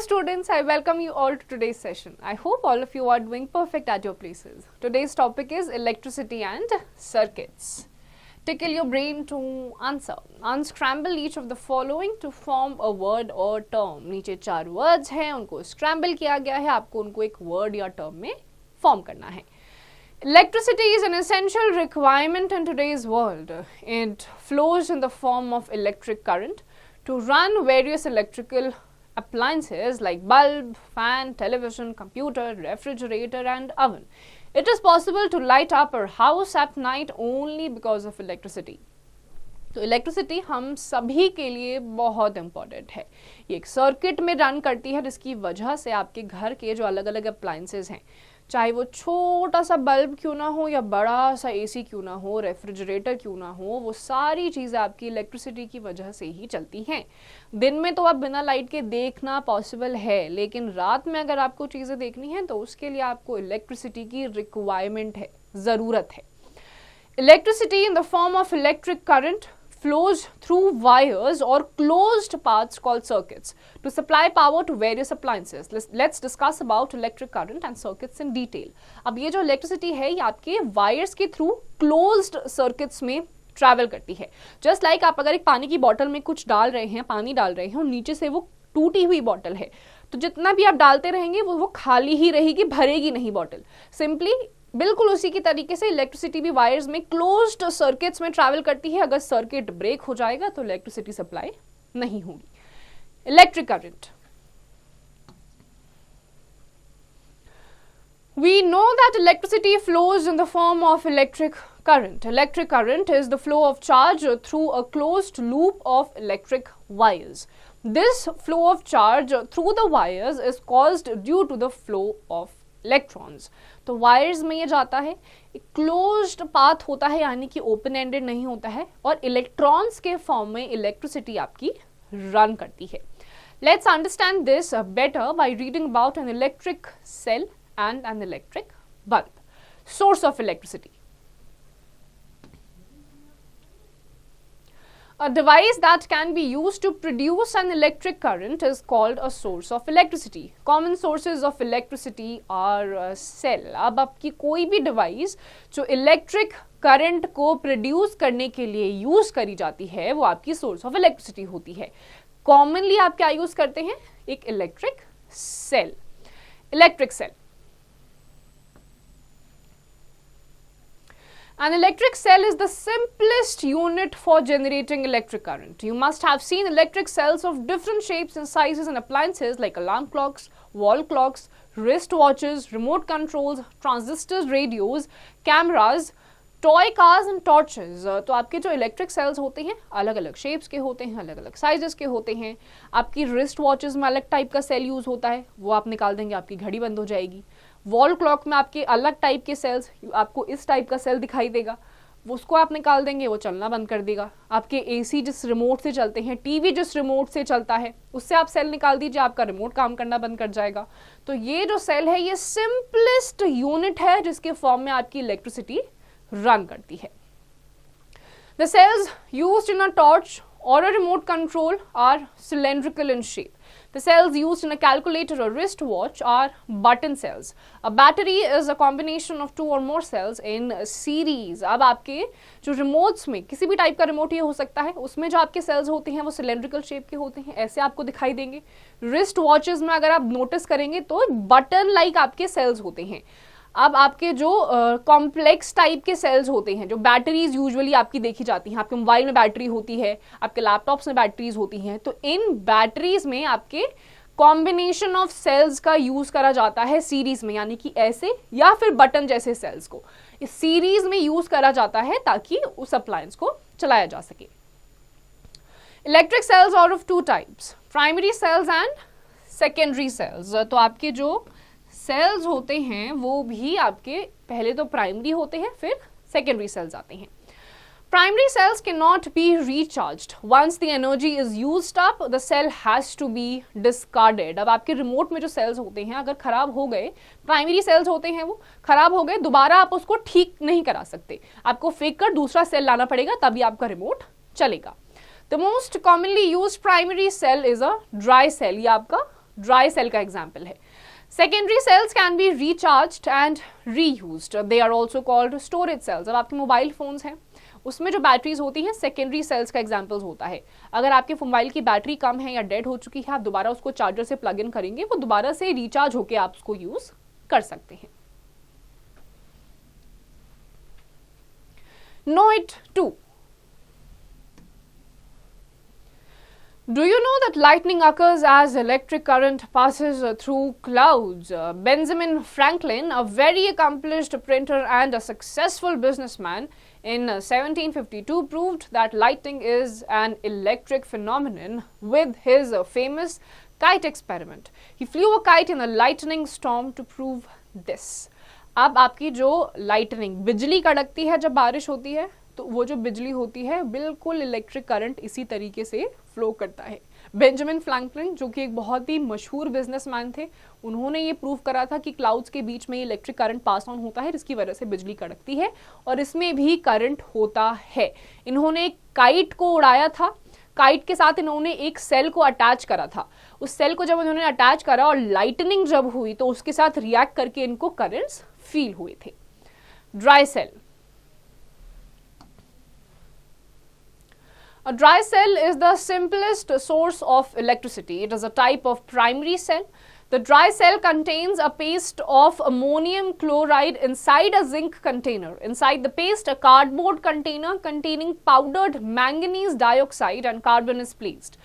students, I welcome you all to today's session. I hope all of you are doing perfect at your places. Today's topic is electricity and circuits. Tickle your brain to answer. Unscramble each of the following to form a word or term. नीचे 4 words हैं, उनको scramble किया गया है, आपको उनको एक word या term में form करना है. Electricity is an essential requirement in today's world. It flows in the form of electric current to run various electrical appliances like bulb, fan, television, computer, refrigerator and oven. It is possible to light up our house at night only because of electricity. तो electricity हम सभी के लिए बहुत important है. ये एक circuit में रन करती है जिसकी वजह से आपके घर के जो अलग अलग अप्लायंसेज हैं, चाहे वो छोटा सा बल्ब क्यों ना हो या बड़ा सा एसी क्यों ना हो, रेफ्रिजरेटर क्यों ना हो, वो सारी चीज़ें आपकी इलेक्ट्रिसिटी की वजह से ही चलती हैं. दिन में तो आप बिना लाइट के देखना पॉसिबल है, लेकिन रात में अगर आपको चीज़ें देखनी हैं तो उसके लिए आपको इलेक्ट्रिसिटी की रिक्वायरमेंट है, ज़रूरत है. Electricity in the form of electric current flows through wires or closed paths called circuits to supply power to various appliances. Let's discuss about electric current and circuits in detail. अब ये जो electricity है ये आपके wires के through closed circuits में travel करती है. जस्ट लाइक आप अगर एक पानी की बॉटल में कुछ डाल रहे हैं, पानी डाल रहे हैं और नीचे से वो टूटी हुई बॉटल है, तो जितना भी आप डालते रहेंगे वो खाली ही रहेगी, भरेगी नहीं बॉटल. सिंपली बिल्कुल उसी की तरीके से इलेक्ट्रिसिटी भी वायर्स में क्लोज्ड सर्किट्स में ट्रैवल करती है. अगर सर्किट ब्रेक हो जाएगा तो इलेक्ट्रिसिटी सप्लाई नहीं होगी. Electric current. We know that electricity flows in the form of electric current. Electric current is the flow of charge through a closed loop of electric wires. This flow of charge through the wires is caused due to the flow of electrons. तो wires में ये जाता है, एक closed path होता है, यानी कि ओपन एंडेड नहीं होता है, और इलेक्ट्रॉन्स के फॉर्म में इलेक्ट्रिसिटी आपकी रन करती है. Let's understand this better by reading about an electric cell and an electric bulb. Source of electricity. A device that can be used to produce an electric current is called a source of electricity. Common sources of electricity are cell. अब आपकी कोई भी device जो electric current को produce करने के लिए use करी जाती है वो आपकी सोर्स ऑफ इलेक्ट्रिसिटी होती है. कॉमनली आप क्या यूज करते हैं? एक electric cell. Electric cell. An electric cell is the simplest unit for generating electric current. You must have seen electric cells of different shapes and sizes in appliances like alarm clocks, wall clocks, wristwatches, remote controls, transistors, radios, cameras, toy cars and torches. तो आपके जो electric sales होते हैं अलग अलग shapes के होते हैं, अलग अलग साइजेस के होते हैं. आपकी रिस्ट वॉचेस में अलग टाइप का सेल यूज होता है, वो आप निकाल देंगे आपकी घड़ी बंद हो जाएगी. वॉल क्लॉक में आपके अलग टाइप के सेल्स, आपको इस टाइप का सेल दिखाई देगा, वो उसको आप निकाल देंगे, वो चलना बंद कर देगा. आपके एसी जिस रिमोट से चलते हैं, टीवी जिस रिमोट से चलता है, उससे आप सेल निकाल दीजिए, आपका रिमोट काम करना बंद कर जाएगा. तो ये जो सेल है ये सिंपलेस्ट यूनिट है जिसके फॉर्म में आपकी इलेक्ट्रिसिटी रन करती है. The cells used in a torch or a remote control are cylindrical in shape. The cells used in a calculator or wristwatch are button cells. A battery is a combination of 2 or more cells in series. अब आपके जो remotes में, किसी भी type का remote ये हो सकता है, उसमें जो आपके सेल्स होते हैं वो सिलेंड्रिकल शेप के होते हैं, ऐसे आपको दिखाई देंगे. रिस्ट वॉचेस में अगर आप नोटिस करेंगे तो बटन लाइक आपके सेल्स होते हैं. अब आपके जो कॉम्प्लेक्स टाइप के सेल्स होते हैं, जो बैटरीज यूजुअली आपकी देखी जाती हैं, आपके मोबाइल में बैटरी होती है, आपके लैपटॉप्स में बैटरीज होती हैं, तो इन बैटरीज में आपके कॉम्बिनेशन ऑफ सेल्स का यूज करा जाता है सीरीज में, यानी कि ऐसे या फिर बटन जैसे सेल्स को इस सीरीज में यूज करा जाता है ताकि उस अप्लायंस को चलाया जा सके. Electric cells are of 2 types, primary cells and secondary cells. तो आपके जो सेल्स होते हैं वो भी आपके पहले तो प्राइमरी होते हैं, फिर सेकेंडरी सेल्स आते हैं. Primary cells cannot be recharged. Once the energy is used up the cell has to be discarded. अब आपके रिमोट में जो सेल्स होते हैं अगर खराब हो गए, प्राइमरी सेल्स होते हैं वो खराब हो गए, दोबारा आप उसको ठीक नहीं करा सकते, आपको फेंक कर दूसरा सेल लाना पड़ेगा तभी आपका रिमोट चलेगा. The most commonly used primary cell is a dry cell. ये आपका ड्राई सेल का एग्जाम्पल है। Secondary cells can be recharged and reused, they are also called storage cells. अब आपके मोबाइल फोन्स हैं, उसमें जो बैटरीज होती हैं सेकेंडरी सेल्स का एग्जाम्पल्स होता है। अगर आपके मोबाइल की बैटरी कम है या डेड हो चुकी है, आप दोबारा उसको चार्जर से प्लग इन करेंगे, वो दोबारा से रिचार्ज होकर आप उसको यूज कर सकते हैं। Know it too. Do you know that lightning occurs as electric current passes through clouds? Benjamin Franklin, a very accomplished printer and a successful businessman, in 1752 proved that lightning is an electric phenomenon with his famous kite experiment. He flew a kite in a lightning storm to prove this. अब आपकी जो lightning बिजली कड़कती है जब बारिश होती है, तो वो जो बिजली होती है बिल्कुल इलेक्ट्रिक करंट इसी तरीके से फ्लो करता है। बेंजामिन फ्रैंकलिन, जो कि एक बहुत ही मशहूर बिजनेसमैन थे, उन्होंने ये प्रूव करा था कि क्लाउड्स के बीच में इलेक्ट्रिक करंट पास ऑन होता है, जिसकी वजह से बिजली कड़कती है और इसमें भी करंट होता है। इन्होंने एक काइट को उड़ाया था, काइट के साथ इन्होंने एक सेल को अटैच करा था। उस सेल को जब उन्होंने अटैच करा और लाइटनिंग जब हुई तो उसके साथ रिएक्ट करके इनको करंट्स फील हुए थे। Dry cell. A dry cell is the simplest source of electricity. It is a type of primary cell. The dry cell contains a paste of ammonium chloride inside a zinc container. Inside the paste, a cardboard container containing powdered manganese dioxide and carbon is placed.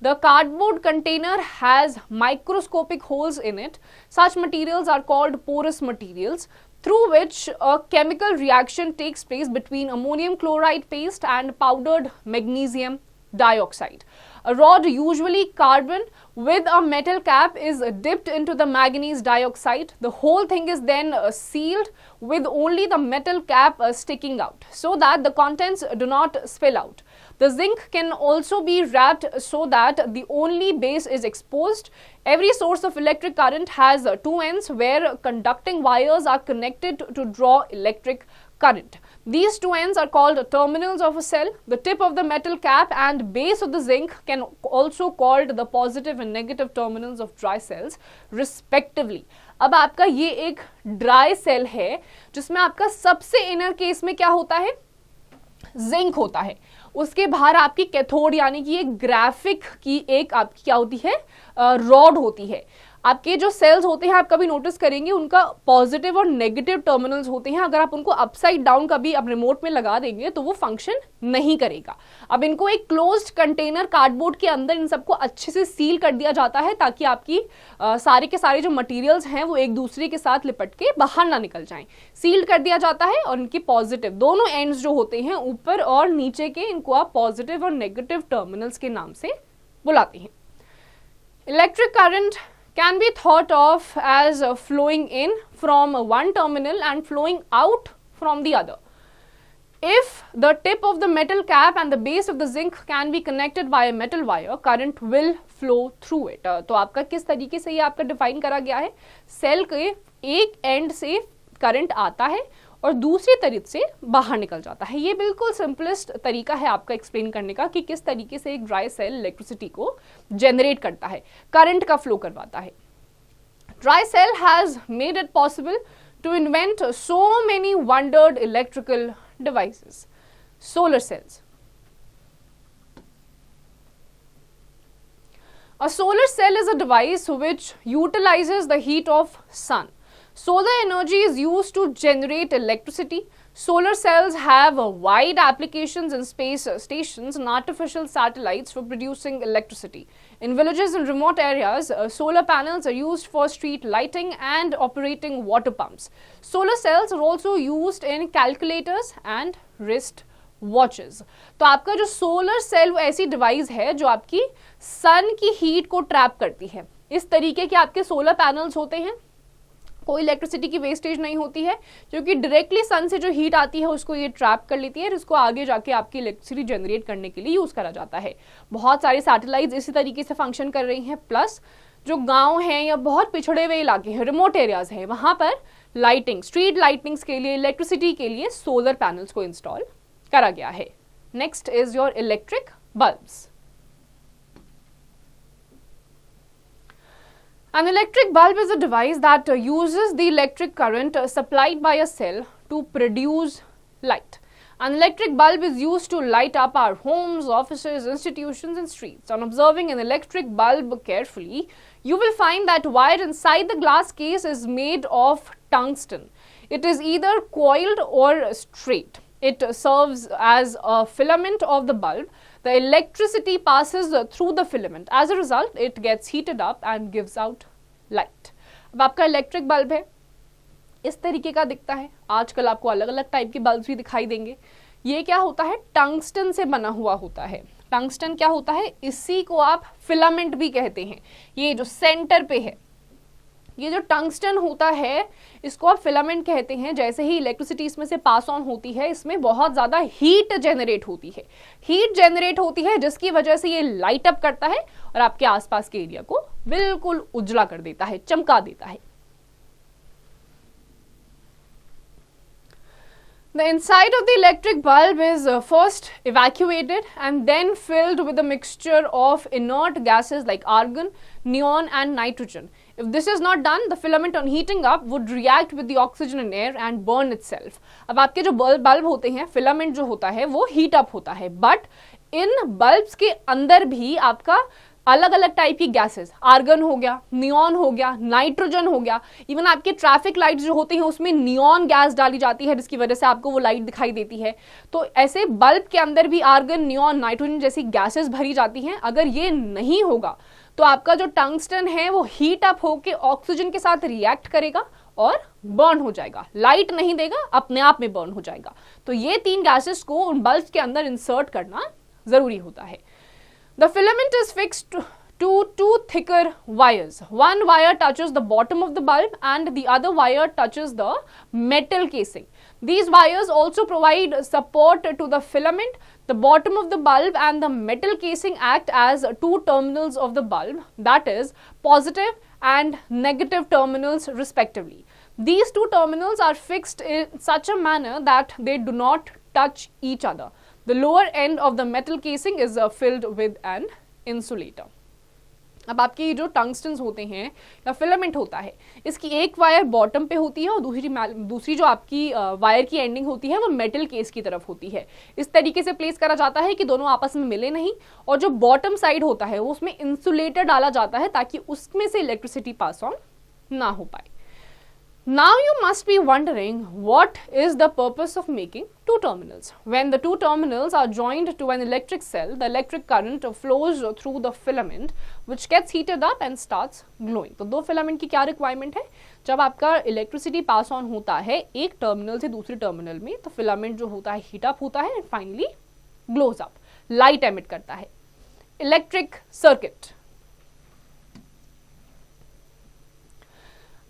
The cardboard container has microscopic holes in it. Such materials are called porous materials, through which a chemical reaction takes place between ammonium chloride paste and powdered magnesium dioxide. A rod, usually carbon, with a metal cap is dipped into the manganese dioxide. The whole thing is then sealed with only the metal cap sticking out so that the contents do not spill out. The zinc can also be wrapped so that the only base is exposed. Every source of electric current has two ends where conducting wires are connected to draw electric current. These two ends are called terminals of a cell. The tip of the metal cap and base of the zinc can also called the positive and negative terminals of dry cells respectively. अब आपका ये एक dry cell है जिसमें आपका सबसे inner case में क्या होता है, जिंक होता है। उसके बाहर आपकी कैथोड यानी कि एक ग्राफिक की एक आपकी क्या होती है, रॉड होती है। आपके जो सेल्स होते हैं आप कभी नोटिस करेंगे उनका पॉजिटिव और नेगेटिव टर्मिनल्स होते हैं। अगर आप उनको अपसाइड डाउन कभी आप रिमोट में लगा देंगे तो वो फंक्शन नहीं करेगा। अब इनको एक क्लोज्ड कंटेनर कार्डबोर्ड के अंदर इन सबको अच्छे से सील कर दिया जाता है ताकि आपकी सारे के सारे जो मटेरियल्स हैं वो एक दूसरे के साथ लिपट के बाहर ना निकल जाएं। सील्ड कर दिया जाता है और इनकी पॉजिटिव दोनों एंड्स जो होते हैं ऊपर और नीचे के, इनको आप पॉजिटिव और नेगेटिव टर्मिनल्स के नाम से बुलाते हैं। Electric current can be thought of as flowing in from one terminal and flowing out from the other. If the tip of the metal cap and the base of the zinc can be connected by a metal wire, current will flow through it. तो आपका किस तरीके से ये आपका define करा गया है, सेल के एक एंड से करंट आता है और दूसरी तरीके से बाहर निकल जाता है। ये बिल्कुल सिंपलेस्ट तरीका है आपका एक्सप्लेन करने का कि किस तरीके से एक ड्राई सेल इलेक्ट्रिसिटी को जनरेट करता है, करंट का फ्लो करवाता है। Dry cell has made it possible to invent so many wondered electrical devices. Solar cells. A solar cell is a device which utilizes the heat of sun. Solar energy is used to generate electricity. Solar cells have wide applications in space stations and artificial satellites for producing electricity. In villages and remote areas, solar panels are used for street lighting and operating water pumps. Solar cells are also used in calculators and wrist watches. तो आपका जो solar cell वो ऐसी device है जो आपकी सन की heat को ट्रैप करती है। इस तरीके के आपके सोलर पैनल्स होते हैं, कोई इलेक्ट्रिसिटी की वेस्टेज नहीं होती है क्योंकि डायरेक्टली सन से जो हीट आती है उसको ये ट्रैप कर लेती है और इसको आगे जाके आपकी इलेक्ट्रिसिटी जनरेट करने के लिए यूज करा जाता है। बहुत सारे सैटेलाइट्स इसी तरीके से फंक्शन कर रही हैं। प्लस जो गांव हैं या बहुत पिछड़े हुए इलाके हैं, रिमोट एरियाज हैं, वहां पर लाइटिंग, स्ट्रीट लाइटिंग्स के लिए, इलेक्ट्रिसिटी के लिए सोलर पैनल्स को इंस्टॉल करा गया है। Next is your electric bulbs. An electric bulb is a device that uses the electric current supplied by a cell to produce light. An electric bulb is used to light up our homes, offices, institutions and streets. On observing an electric bulb carefully, you will find that wire inside the glass case is made of tungsten. It is either coiled or straight. It serves as a filament of the bulb. The electricity passes through the filament. As a result, it gets heated up and gives out light. अब आपका electric bulb है, इस तरीके का दिखता है. आजकल आपको अलग अलग टाइप के बल्ब भी दिखाई देंगे. ये क्या होता है? टंगस्टन से बना हुआ होता है. टंगस्टन क्या होता है? इसी को आप फिलामेंट भी कहते हैं. ये जो सेंटर पे है, ये जो टंगस्टन होता है, इसको आप फिलामेंट कहते हैं. जैसे ही इलेक्ट्रिसिटी इसमें से पास ऑन होती है, इसमें बहुत ज़्यादा हीट जनरेट होती है. हीट जनरेट होती है जिसकी वजह से ये लाइट अप करता है और आपके आसपास के एरिया को बिल्कुल उजला कर देता है, चमका देता है. The inside of the electric bulb is first evacuated and then filled with a mixture of inert gases like argon, neon and nitrogen. If this is not done, the filament on heating up would react with the oxygen in air and burn itself. अब आपके जो bulb होते हैं, filament जो होता है वो heat up होता है, बट इन बल्ब्स के अंदर भी आपका अलग अलग टाइप की गैसेस, आर्गन हो गया, नियॉन हो गया, नाइट्रोजन हो गया, इवन आपके ट्रैफिक लाइट्स जो होती हैं उसमें नियॉन गैस डाली जाती है जिसकी वजह से आपको वो लाइट दिखाई देती है. तो ऐसे बल्ब के अंदर भी आर्गन, नियॉन, नाइट्रोजन जैसी गैसेस भरी जाती हैं. अगर ये नहीं होगा तो आपका जो टंगस्टन है वो हीट अप होकर ऑक्सीजन के साथ रिएक्ट करेगा और बर्न हो जाएगा. लाइट नहीं देगा, अपने आप में बर्न हो जाएगा. तो ये तीन गैसेस को उन बल्ब के अंदर इंसर्ट करना जरूरी होता है. The filament is fixed to two thicker wires. One wire touches the bottom of the bulb and the other wire touches the metal casing. These wires also provide support to the filament. The bottom of the bulb and the metal casing act as two terminals of the bulb, that is, positive and negative terminals respectively. These two terminals are fixed in such a manner that they do not touch each other. The lower end of the metal casing is filled with an insulator. अब आपके जो टंगस्टन्स होते हैं या filament होता है, इसकी एक वायर बॉटम पे होती है और दूसरी जो आपकी वायर की एंडिंग होती है वो मेटल केस की तरफ होती है. इस तरीके से प्लेस करा जाता है कि दोनों आपस में मिले नहीं, और जो बॉटम साइड होता है वो उसमें इंसुलेटर डाला जाता है ताकि उसमें से इलेक्ट्रिसिटी पास ऑन ना हो पाए. Now you must be wondering what is the purpose of making two terminals. When the two terminals are joined to an electric cell, the electric current flows through the filament which gets heated up and starts glowing. तो दो filament की क्या requirement है? जब आपका electricity pass on होता है एक टर्मिनल से दूसरे टर्मिनल में, तो फिलामेंट जो होता है हीट अप होता है and finally glows up, light emit करता है. Electric circuit.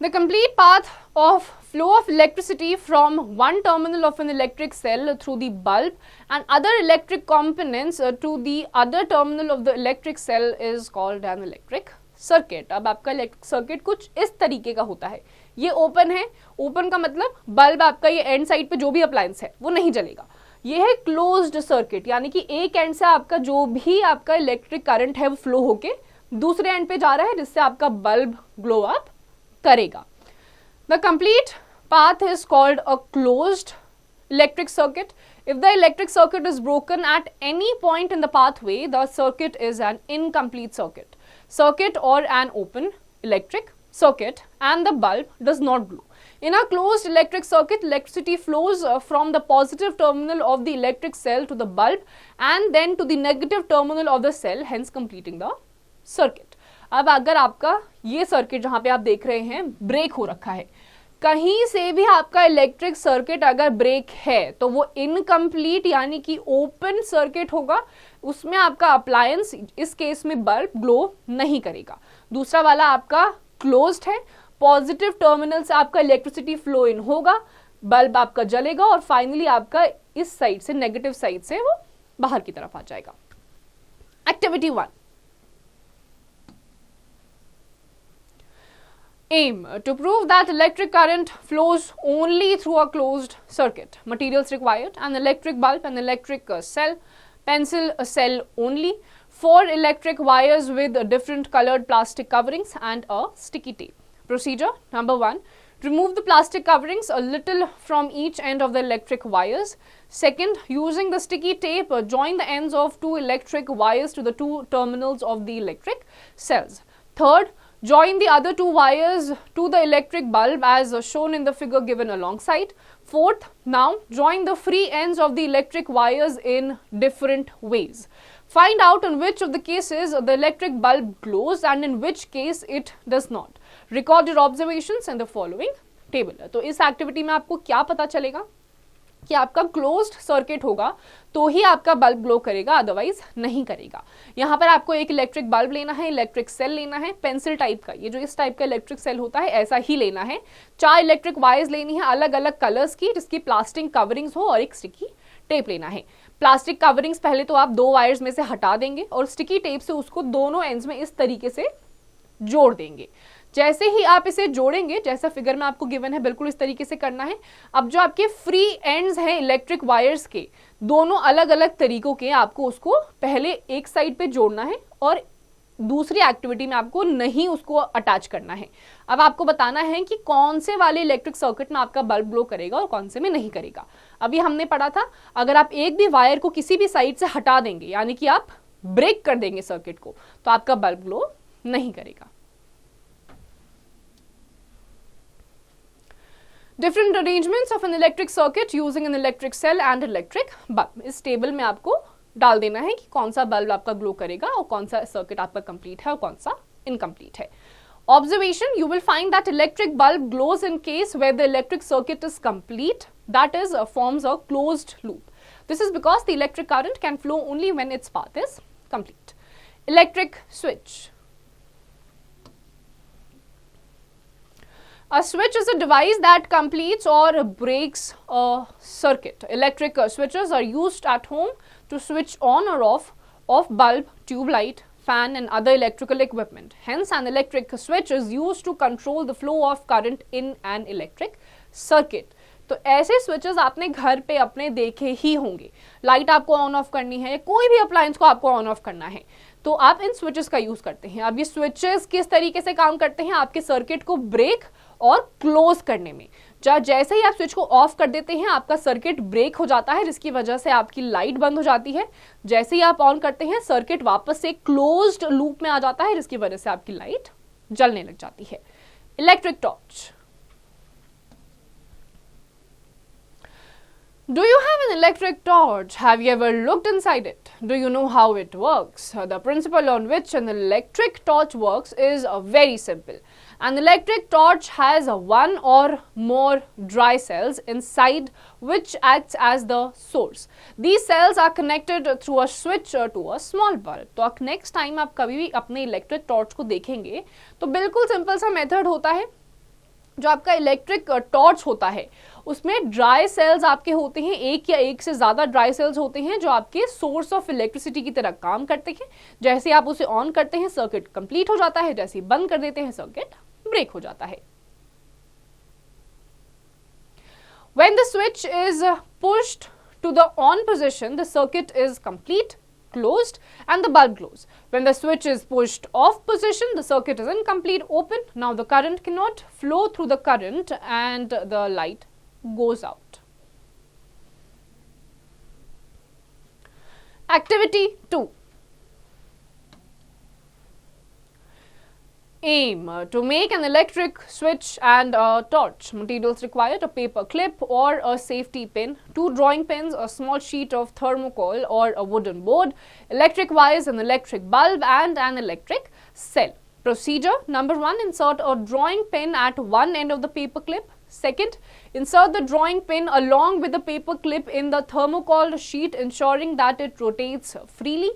The complete path of flow of electricity from one terminal of an electric cell through the bulb and other electric components to the other terminal of the electric cell is called an electric circuit. अब आपका electric circuit कुछ इस तरीके का होता है. ये open है. ओपन का मतलब बल्ब आपका ये एंड साइड पे जो भी अप्लायंस है वो नहीं जलेगा. ये है क्लोज्ड सर्किट, यानी कि एक एंड से आपका जो भी आपका इलेक्ट्रिक करंट है वो फ्लो होके दूसरे एंड पे जा रहा है जिससे आपका बल्ब ग्लो अप करेगा. The complete path is called a closed electric circuit. If the electric circuit is broken at any point in the pathway, the circuit is an incomplete circuit or an open electric circuit, and the bulb does not glow. In a closed electric circuit, electricity flows from the positive terminal of the electric cell to the bulb and then to the negative terminal of the cell, hence completing the circuit. अब अगर आपका ये circuit जहां पे आप देख रहे हैं ब्रेक हो रखा है, कहीं से भी आपका इलेक्ट्रिक सर्किट अगर ब्रेक है तो वो इनकम्प्लीट यानी कि ओपन सर्किट होगा. उसमें आपका अप्लायंस, इस केस में बल्ब, ग्लो नहीं करेगा. दूसरा वाला आपका क्लोज्ड है. पॉजिटिव टर्मिनल से आपका इलेक्ट्रिसिटी फ्लो इन होगा, बल्ब आपका जलेगा और फाइनली आपका इस साइड से, नेगेटिव साइड से वो बाहर की तरफ आ जाएगा. Activity 1. Aim to prove that electric current flows only through a closed circuit. Materials required: an electric bulb, an electric cell, pencil cell only. 4 electric wires with different colored plastic coverings and a sticky tape. Procedure number 1. Remove the plastic coverings a little from each end of the electric wires. Second, using the sticky tape, join the ends of 2 electric wires to the 2 terminals of the electric cells. Third, join the other 2 wires to the electric bulb as shown in the figure given alongside. Fourth, now join the free ends of the electric wires in different ways. Find out in which of the cases the electric bulb glows and in which case it does not. Record your observations in the following table. तो इस activity में आपको क्या पता चलेगा कि आपका closed circuit होगा तो ही आपका बल्ब ग्लो करेगा, अदरवाइज नहीं करेगा। यहाँ पर आपको एक इलेक्ट्रिक बल्ब लेना है, इलेक्ट्रिक सेल लेना है, पेंसिल टाइप का, ये जो इस टाइप का इलेक्ट्रिक सेल होता है ऐसा ही लेना है। 4 इलेक्ट्रिक वायर्स लेनी है अलग अलग कलर्स की, जिसकी प्लास्टिक कवरिंग्स हो, और एक स्टिकी टेप लेना है। प्लास्टिक कवरिंग्स पहले तो आप 2 वायर्स में से हटा देंगे और स्टिकी टेप से उसको दोनों एंड्स में इस तरीके से जोड़ देंगे। जैसे ही आप इसे जोड़ेंगे, जैसा फिगर में आपको गिवन है, बिल्कुल इस तरीके से करना है। अब जो आपके फ्री एंड्स हैं इलेक्ट्रिक वायर्स के, दोनों अलग अलग तरीकों के, आपको उसको पहले एक साइड पे जोड़ना है और दूसरी एक्टिविटी में आपको नहीं उसको अटैच करना है। अब आपको बताना है कि कौन से वाले इलेक्ट्रिक सर्किट में आपका बल्ब ग्लो करेगा और कौन से में नहीं करेगा। अभी हमने पढ़ा था, अगर आप एक भी वायर को किसी भी साइड से हटा देंगे, यानी कि आप ब्रेक कर देंगे सर्किट को, तो आपका बल्ब ग्लो नहीं करेगा। Different arrangements of an electric circuit using an electric cell and electric bulb. इस टेबल में आपको डाल देना है कि कौन सा बल्ब आपका ग्लो करेगा और कौन सा सर्किट आपका कंप्लीट है और कौन सा इनकम्प्लीट है। Observation, you will find that electric bulb glows in case where the electric circuit is complete, that is forms a closed loop. This is because the electric current can flow only when its path is complete. Electric switch. A switch is a device that completes or breaks a circuit. Electric switches are used at home to switch on or off of bulb, tube light, fan and other electrical equipment. Hence, an electric switch is used to control the flow of current in an electric circuit. तो ऐसे switches आपने घर पे अपने देखे ही होंगे। Light आपको on off करनी है, कोई भी अप्लायंस को आपको ऑन ऑफ करना है, तो आप इन स्विचेस का यूज करते हैं। अब ये स्विचेस किस तरीके से काम करते हैं? आपके सर्किट को ब्रेक और क्लोज करने में। जैसे ही आप स्विच को ऑफ कर देते हैं, आपका सर्किट ब्रेक हो जाता है, जिसकी वजह से आपकी लाइट बंद हो जाती है। जैसे ही आप ऑन करते हैं, सर्किट वापस से क्लोज्ड लूप में आ जाता है, जिसकी वजह से आपकी लाइट जलने लग जाती है। Electric torch. Do you have an electric torch? Have you ever looked inside it? Do you know how it works? The principle on which an electric torch works is very simple. An electric torch has 1 or more dry cells inside which acts as the source. These cells are connected through a switch to a small bulb. तो next time आप कभी भी अपने electric torch को देखेंगे तो बिल्कुल simple सा मेथड होता है। जो आपका इलेक्ट्रिक टॉर्च होता है उसमें ड्राई सेल्स आपके होते हैं, एक या एक से ज्यादा ड्राई सेल्स होते हैं जो आपके सोर्स ऑफ इलेक्ट्रिसिटी की तरह काम करते हैं। जैसे आप उसे ऑन करते हैं सर्किट कंप्लीट हो जाता है, जैसे बंद कर देते हैं सर्किट ब्रेक हो जाता है। When the switch is pushed to the on position, the circuit is complete, closed and the bulb glows. When the switch is pushed off position, the circuit is incomplete, open. Now the current cannot flow through the current and the light goes out. Activity 2. Aim to make an electric switch and a torch. Materials required: a paper clip or a safety pin, 2 drawing pins, a small sheet of thermocol or a wooden board, electric wires, an electric bulb and an electric cell. Procedure number 1. Insert a drawing pin at one end of the paper clip. Second, insert the drawing pin along with the paper clip in the thermocol sheet, ensuring that it rotates freely.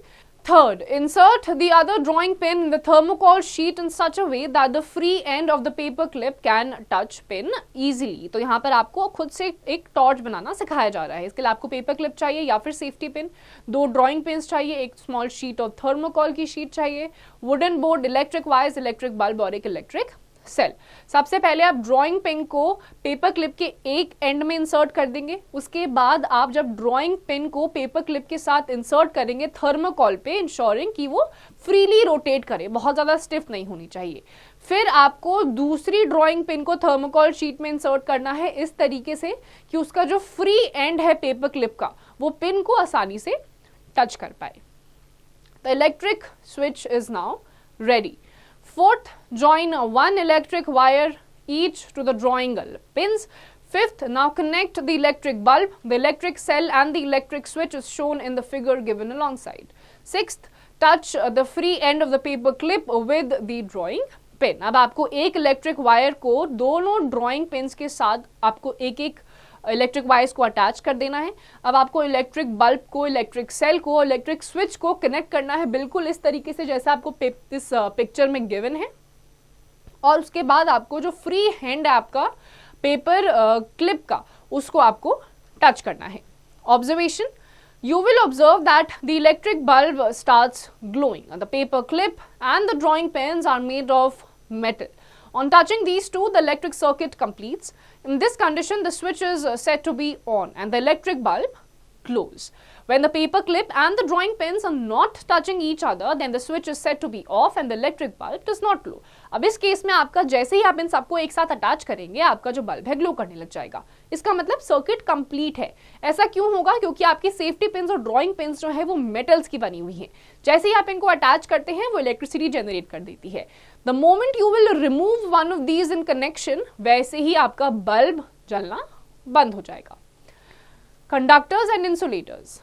Third, insert the other drawing pin in the thermocol sheet in such a way that the free end of the paper clip can touch pin easily. तो यहाँ पर आपको खुद से एक torch बनाना सिखाया जा रहा है। इसके लिए आपको पेपर क्लिप चाहिए या फिर सेफ्टी पिन, 2 ड्राइंग पिन्स चाहिए, एक स्मॉल शीट ऑफ थर्मोकॉल की शीट चाहिए, wooden board, electric wires, electric bulb और एक इलेक्ट्रिक सेल। सबसे पहले आप ड्राइंग पिन को पेपर क्लिप के एक एंड में इंसर्ट कर देंगे। उसके बाद आप जब ड्राइंग पिन को पेपर क्लिप के साथ इंसर्ट करेंगे थर्मोकॉल पे, इंश्योरिंग कि वो फ्रीली रोटेट करे, बहुत ज्यादा स्टिफ नहीं होनी चाहिए। फिर आपको दूसरी ड्राइंग पिन को थर्मोकॉल शीट में इंसर्ट करना है इस तरीके से कि उसका जो फ्री एंड है पेपर क्लिप का वो पिन को आसानी से टच कर पाए। The electric switch is now ready. Fourth, join one electric wire each to the drawing pins. Fifth, now connect the electric bulb, the electric cell and the electric switch is shown in the figure given alongside. Sixth, touch the free end of the paper clip with the drawing pin. अब आपको एक electric wire को दोनों drawing pins के साथ आपको एक एक इलेक्ट्रिक वायर्स को अटैच कर देना है। अब आपको इलेक्ट्रिक बल्ब को, इलेक्ट्रिक सेल को, इलेक्ट्रिक स्विच को कनेक्ट करना है बिल्कुल इस तरीके से जैसे आपको इस पिक्चर में गिवन है। और उसके बाद आपको जो फ्री हैंड है आपका पेपर क्लिप का उसको आपको टच करना है। Observation, you will observe that the electric bulb starts glowing and the paper clip and the drawing pens are made of metal. On touching these two, the electric circuit completes. In this condition, the switch is said to be on and the electric bulb glows. When the paper clip and the drawing pens are not touching each other, then the switch is said to be off and the electric bulb does not glow. अब इस case में आपका जैसे ही आप इन सबको एक साथ attach करेंगे आपका जो बल्ब है ग्लो करने लग जाएगा। इसका मतलब सर्किट कंप्लीट है। ऐसा क्यों होगा? क्योंकि आपकी सेफ्टी पिन्स और ड्राइंग पिन्स जो है वो मेटल्स की बनी हुई हैं। जैसे ही आप इनको अटैच करते हैं वो इलेक्ट्रिसिटी जनरेट कर देती है। The moment you will remove one of these in connection, वैसे ही आपका बल्ब जलना बंद हो जाएगा। Conductors and insulators.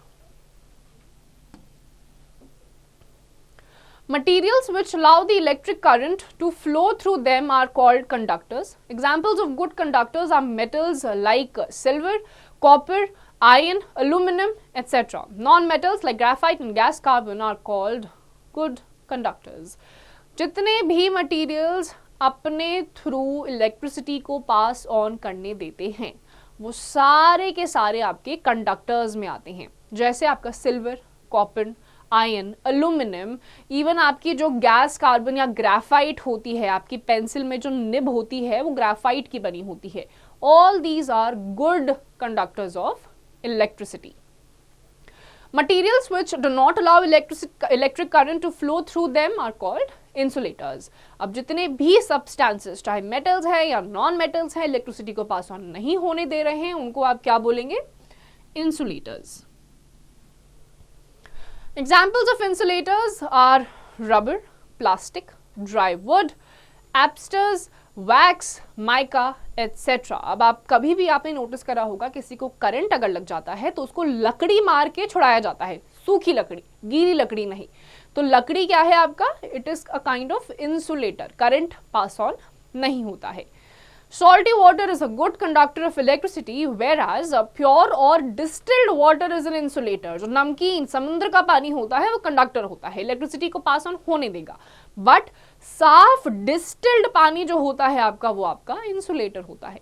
Materials which allow the electric current to flow through them are called conductors. Examples of good conductors are metals like silver, copper, iron, aluminum, etc. Non-metals like graphite and gas carbon are called good conductors. जितने भी materials अपने through electricity को pass on करने देते हैं वो सारे के सारे आपके कंडक्टर्स में आते हैं। जैसे आपका silver, copper, ion, aluminium, even आपकी जो गैस कार्बन या ग्राफाइट होती है, आपकी पेंसिल में जो निब होती है वो ग्राफाइट की बनी होती है। All these are good conductors of electricity. Materials which do not allow electric current to flow through them are called insulators. अब जितने भी substances चाहे metals है या non metals है इलेक्ट्रिसिटी को पास ऑन नहीं होने दे रहे हैं उनको आप क्या बोलेंगे? Insulators. Examples of insulators are rubber, plastic, dry wood, asbestos, wax, mica, etc. अब आप कभी भी आपने नोटिस करा होगा किसी को करंट अगर लग जाता है तो उसको लकड़ी मार के छुड़ाया जाता है, सूखी लकड़ी, गीली लकड़ी नहीं। तो लकड़ी क्या है आपका? It is a kind of insulator, current pass on नहीं होता है। Salty water is a good conductor of electricity, whereas pure or distilled water is an insulator. जो नमकीन समुद्र का पानी होता है वो कंडक्टर होता है, इलेक्ट्रिसिटी को पास ऑन होने देगा। बट साफ डिस्टिल्ड पानी जो होता है आपका वो आपका इंसुलेटर होता है।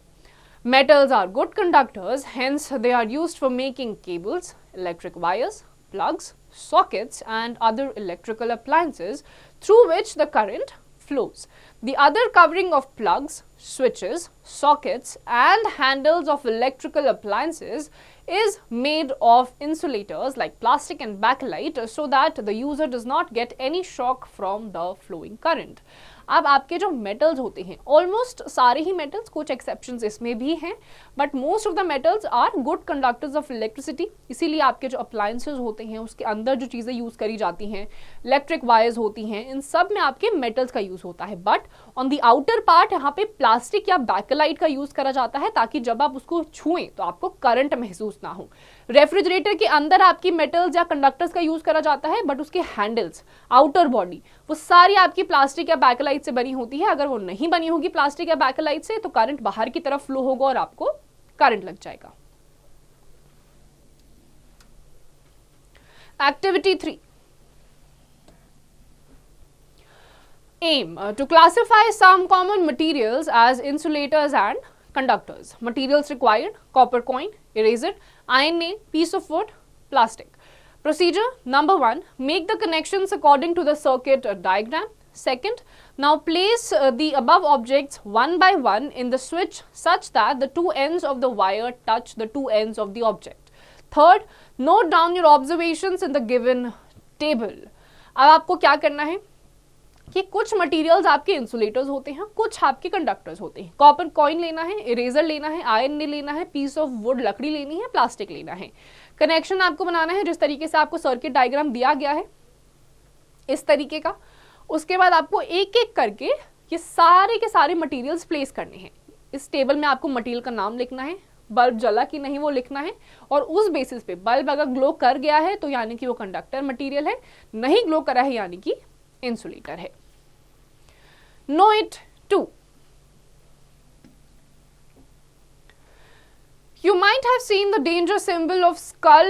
Metals are good conductors, hence they are used for making cables, electric wires, plugs, sockets and other electrical appliances through which the current flows. The other covering of plugs, switches, sockets and handles of electrical appliances is made of insulators like plastic and bakelite so that the user does not get any shock from the flowing current. अब आपके जो metals होते हैं almost सारे ही metals, कुछ exceptions इसमें भी हैं, but most of the metals are good conductors of electricity. इसीलिए आपके जो अप्लायंसेज होते हैं उसके अंदर जो चीज़ें यूज़ करी जाती हैं, इलेक्ट्रिक वायर्स होती हैं, इन सब में आपके मेटल्स का यूज़ होता है। But on the outer part यहाँ पे प्लास्टिक या बैकेलाइट का यूज़ करा जाता है ताकि जब आप उसको छुएं तो आपको करंट महसूस ना हो। रेफ्रिजरेटर के अंदर आपकी मेटल्स या कंडक्टर्स का यूज़ करा जाता है बट उसके हैंडल्स, आउटर बॉडी वो सारी आपकी प्लास्टिक या बैकेलाइट से बनी होती है। अगर वो नहीं बनी होगी प्लास्टिक या बैकेलाइट से तो करंट बाहर की तरफ फ्लो होगा और आपको करंट लग जाएगा। Activity 3, aim to classify some common materials as insulators and conductors. Materials required: copper coin, eraser, iron nail, piece of wood, plastic. Procedure: number 1, make the connections according to the circuit diagram. Second, now place the above objects one by one in the switch such that the two ends of the wire touch the two ends of the object. Third, note down your observations in the given table. अब आपको क्या करना है कि कुछ materials आपके insulators होते हैं, कुछ आपके कंडक्टर्स होते हैं. कॉपर कॉइन लेना है, इरेजर लेना है, आयरन लेना है, पीस ऑफ वुड लकड़ी लेनी है, प्लास्टिक लेना है. कनेक्शन आपको बनाना है जिस तरीके से आपको सर्किट डायग्राम दिया गया है इस तरीके का. उसके बाद आपको एक एक करके ये सारे के सारे मटेरियल्स प्लेस करने हैं. इस टेबल में आपको मटेरियल का नाम लिखना है, बल्ब जला कि नहीं वो लिखना है, और उस बेसिस पे बल्ब अगर ग्लो कर गया है तो यानी कि वो कंडक्टर मटेरियल है, नहीं ग्लो करा है यानी कि इंसुलेटर है. Know it too. You might have seen the danger symbol of skull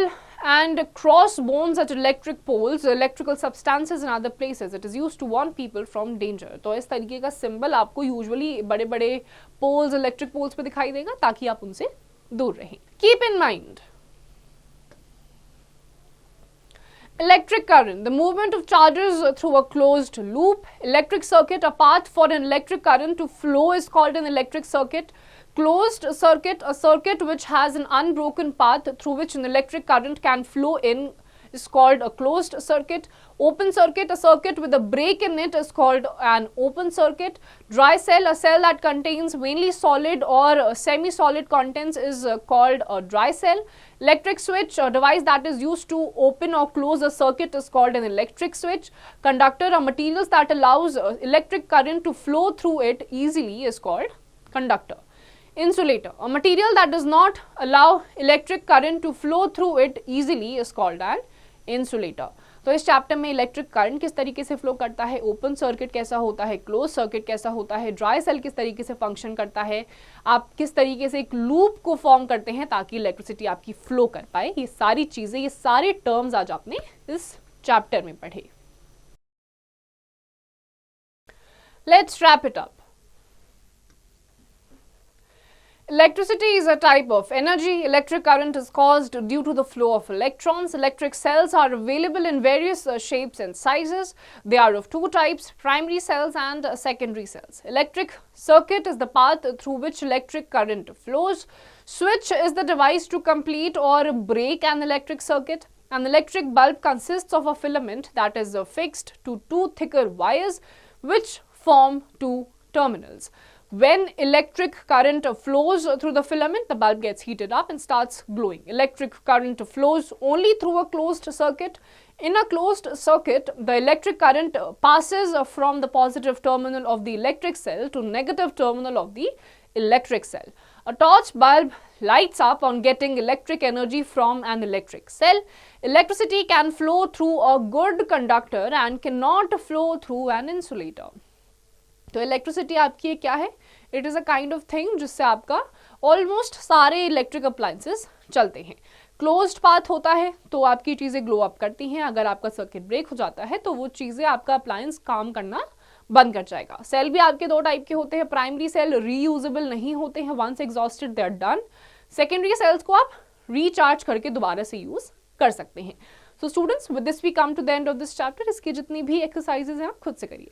and crossbones at electric poles, electrical substances and other places. It is used to warn people from danger. तो इस तरीके का symbol आपको usually बड़े बड़े poles, electric poles पे दिखाई देगा ताकि आप उनसे दूर रहें. Keep in mind, electric current, the movement of charges through a closed loop. Electric circuit, a path for an electric current to flow is called an electric circuit. Closed circuit, a circuit which has an unbroken path through which an electric current can flow in, is called a closed circuit. Open circuit, a circuit with a break in it, is called an open circuit. Dry cell, a cell that contains mainly solid or semi-solid contents, is called a dry cell. Electric switch, a device that is used to open or close a circuit, is called an electric switch. Conductor, a material that allows electric current to flow through it easily, is called conductor. Insulator, a material that does not allow electric current to flow through it easily, is called an insulator. तो इस chapter में electric current किस तरीके से flow करता है, open circuit कैसा होता है, क्लोज सर्किट कैसा होता है, ड्राई सेल किस तरीके से फंक्शन करता है, आप किस तरीके से एक लूप को फॉर्म करते हैं ताकि इलेक्ट्रिसिटी आपकी फ्लो कर पाए, ये सारी चीजें, ये सारे टर्म्स आज आपने इस चैप्टर में पढ़े. Let's wrap it up. Electricity is a type of energy. Electric current is caused due to the flow of electrons. Electric cells are available in various shapes and sizes. They are of two types, primary cells and secondary cells. Electric circuit is the path through which electric current flows. Switch is the device to complete or break an electric circuit. An electric bulb consists of a filament that is fixed to two thicker wires which form two terminals. When electric current flows through the filament, the bulb gets heated up and starts glowing. Electric current flows only through a closed circuit. In a closed circuit, the electric current passes from the positive terminal of the electric cell to negative terminal of the electric cell. A torch bulb lights up on getting electric energy from an electric cell. Electricity can flow through a good conductor and cannot flow through an insulator. तो electricity आपकी क्या है? It is a kind of thing जिससे आपका almost सारे electric appliances चलते हैं. Closed path होता है तो आपकी चीज़ें ग्लो अप करती हैं. अगर आपका सर्किट ब्रेक हो जाता है तो वो चीज़ें, आपका अप्लायंस काम करना बंद कर जाएगा. सेल भी आपके दो टाइप के होते हैं. प्राइमरी सेल रीयूजेबल नहीं होते हैं, once exhausted they are done. Secondary cells को आप रिचार्ज करके दोबारा से यूज कर सकते हैं. So students, with this we come to the end of this chapter. इसकी जितनी भी एक्सरसाइजेज हैं आप खुद से करिए.